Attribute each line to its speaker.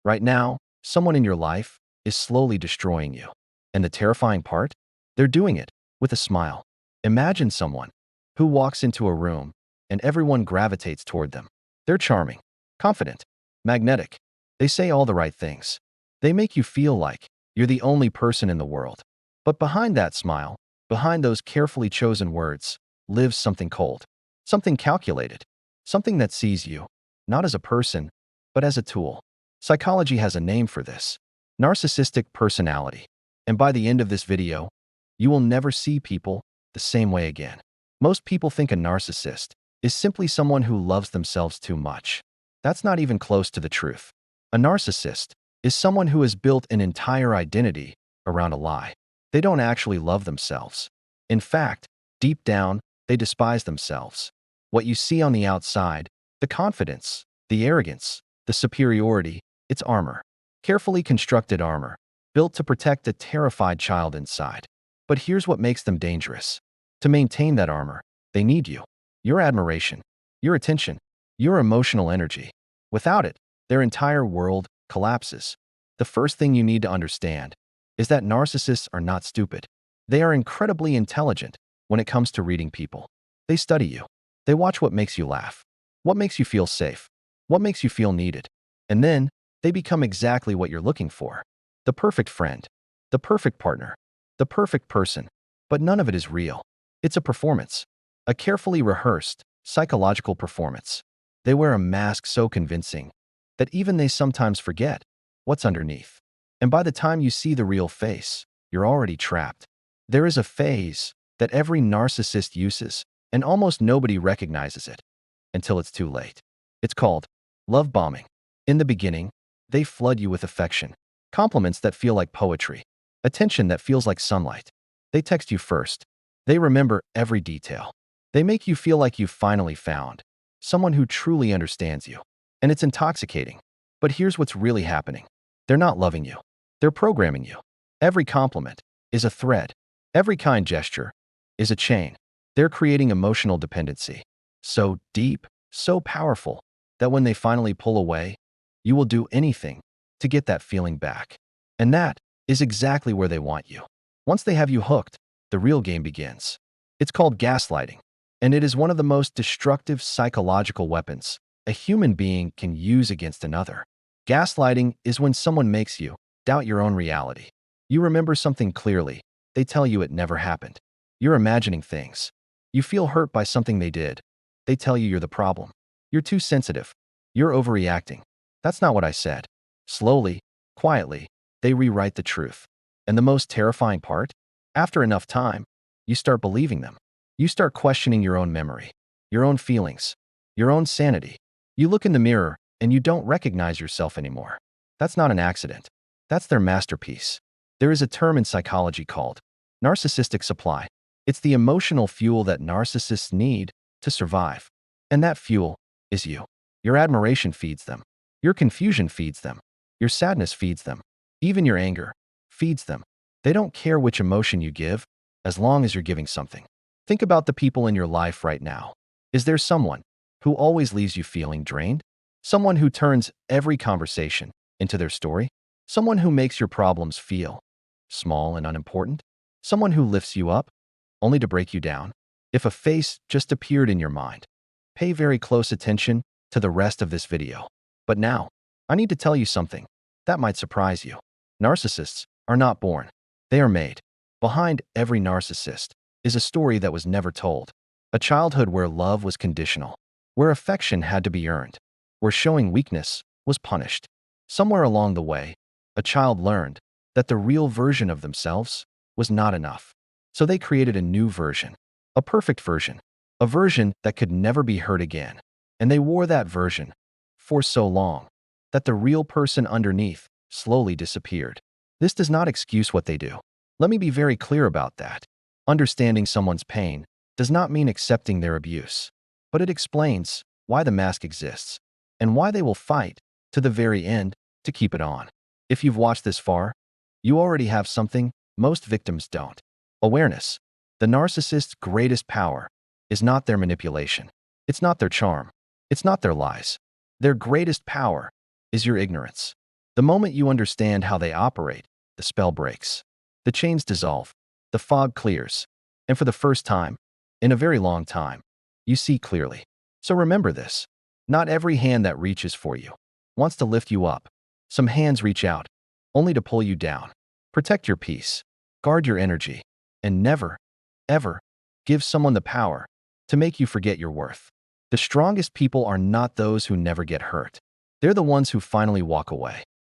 Speaker 1: Right now, someone in your life is slowly destroying you. And the terrifying part? They're doing it with a smile. Imagine someone who walks into a room and everyone gravitates toward them. They're charming, confident, magnetic. They say all the right things. They make you feel like you're the only person in the world. But behind that smile, behind those carefully chosen words, lives something cold, something calculated, something that sees you, not as a person, but as a tool. Psychology has a name for this: narcissistic personality. And by the end of this video, you will never see people the same way again. Most people think a narcissist is simply someone who loves themselves too much. That's not even close to the truth. A narcissist is someone who has built an entire identity around a lie. They don't actually love themselves. In fact, deep down, they despise themselves. What you see on the outside, the confidence, the arrogance, the superiority, it's armor. Carefully constructed armor, built to protect a terrified child inside. But here's what makes them dangerous. To maintain that armor, they need you. Your admiration, your attention, your emotional energy. Without it, their entire world collapses. The first thing you need to understand is that narcissists are not stupid. They are incredibly intelligent when it comes to reading people. They study you. They watch what makes you laugh, what makes you feel safe, what makes you feel needed. And then they become exactly what you're looking for: the perfect friend, the perfect partner, the perfect person. But none of it is real. It's a performance, a carefully rehearsed psychological performance. They wear a mask so convincing that even they sometimes forget what's underneath. And by the time you see the real face, you're already trapped. There is a phase that every narcissist uses, and almost nobody recognizes it until it's too late. It's called love bombing. In the beginning, they flood you with affection, compliments that feel like poetry, attention that feels like sunlight. They text you first. They remember every detail. They make you feel like you've finally found someone who truly understands you. And it's intoxicating. But here's what's really happening. They're not loving you. They're programming you. Every compliment is a thread. Every kind gesture is a chain. They're creating emotional dependency, so deep, so powerful, that when they finally pull away, you will do anything to get that feeling back. And that is exactly where they want you. Once they have you hooked, the real game begins. It's called gaslighting, and it is one of the most destructive psychological weapons a human being can use against another. Gaslighting is when someone makes you doubt your own reality. You remember something clearly. They tell you it never happened. You're imagining things. You feel hurt by something they did. They tell you you're the problem. You're too sensitive. You're overreacting. That's not what I said. Slowly, quietly, they rewrite the truth. And the most terrifying part? After enough time, you start believing them. You start questioning your own memory, your own feelings, your own sanity. You look in the mirror and you don't recognize yourself anymore. That's not an accident. That's their masterpiece. There is a term in psychology called narcissistic supply. It's the emotional fuel that narcissists need to survive. And that fuel is you. Your admiration feeds them. Your confusion feeds them. Your sadness feeds them. Even your anger feeds them. They don't care which emotion you give, as long as you're giving something. Think about the people in your life right now. Is there someone who always leaves you feeling drained? Someone who turns every conversation into their story? Someone who makes your problems feel small and unimportant? Someone who lifts you up only to break you down? If a face just appeared in your mind, pay very close attention to the rest of this video. But now, I need to tell you something that might surprise you. Narcissists are not born. They are made. Behind every narcissist is a story that was never told. A childhood where love was conditional, where affection had to be earned, where showing weakness was punished. Somewhere along the way, a child learned that the real version of themselves was not enough. So they created a new version, a perfect version, a version that could never be hurt again. And they wore that version for so long that the real person underneath slowly disappeared. This does not excuse what they do. Let me be very clear about that. Understanding someone's pain does not mean accepting their abuse, but it explains why the mask exists and why they will fight to the very end to keep it on. If you've watched this far, you already have something most victims don't: awareness. The narcissist's greatest power is not their manipulation. It's not their charm. It's not their lies. Their greatest power is your ignorance. The moment you understand how they operate, the spell breaks. The chains dissolve, the fog clears, and for the first time, in a very long time, you see clearly. So remember this. Not every hand that reaches for you wants to lift you up. Some hands reach out, only to pull you down. Protect your peace, guard your energy, and never, ever give someone the power to make you forget your worth. The strongest people are not those who never get hurt. They're the ones who finally walk away.